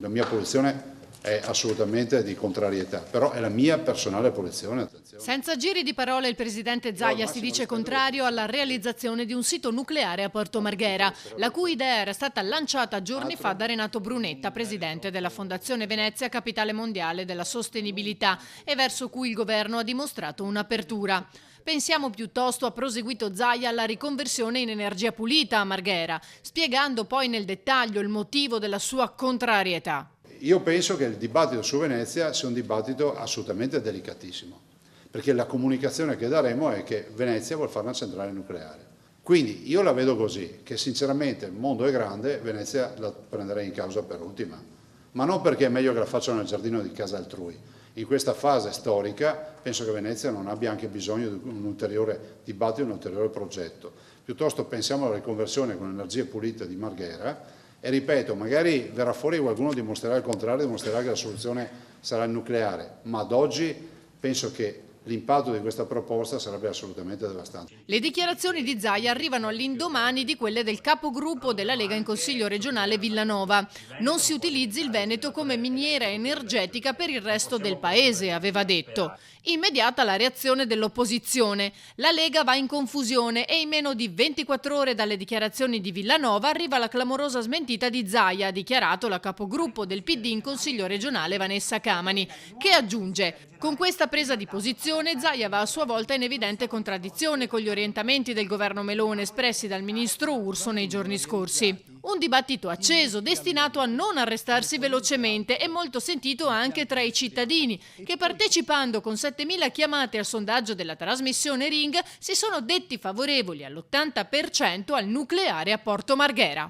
La mia posizione è assolutamente di contrarietà, però è la mia personale posizione. Attenzione. Senza giri di parole il presidente Zaia si dice contrario alla realizzazione di un sito nucleare a Porto Marghera, la cui idea era stata lanciata giorni fa da Renato Brunetta, presidente della Fondazione Venezia Capitale Mondiale della Sostenibilità, e verso cui il governo ha dimostrato un'apertura. Pensiamo piuttosto, ha proseguito Zaia, alla riconversione in energia pulita a Marghera, spiegando poi nel dettaglio il motivo della sua contrarietà. Io penso che il dibattito su Venezia sia un dibattito assolutamente delicatissimo, perché la comunicazione che daremo è che Venezia vuole fare una centrale nucleare. Quindi io la vedo così, che sinceramente il mondo è grande, Venezia la prenderei in causa per ultima, ma non perché è meglio che la facciano nel giardino di casa altrui. In questa fase storica penso che Venezia non abbia anche bisogno di un ulteriore dibattito, un ulteriore progetto. Piuttosto pensiamo alla riconversione con energie pulite di Marghera. E ripeto, magari verrà fuori qualcuno che dimostrerà il contrario, dimostrerà che la soluzione sarà il nucleare, ma ad oggi penso che l'impatto di questa proposta sarebbe assolutamente devastante. Le dichiarazioni di Zaia arrivano all'indomani di quelle del capogruppo della Lega in Consiglio regionale Villanova. Non si utilizzi il Veneto come miniera energetica per il resto del paese, aveva detto. Immediata la reazione dell'opposizione. La Lega va in confusione e in meno di 24 ore dalle dichiarazioni di Villanova arriva la clamorosa smentita di Zaia, ha dichiarato la capogruppo del PD in Consiglio regionale Vanessa Camani, che aggiunge: con questa presa di posizione Zaia va a sua volta in evidente contraddizione con gli orientamenti del governo Meloni espressi dal ministro Urso nei giorni scorsi. Un dibattito acceso, destinato a non arrestarsi velocemente e molto sentito anche tra i cittadini, che partecipando con 7.000 chiamate al sondaggio della trasmissione Ring si sono detti favorevoli all'80% al nucleare a Porto Marghera.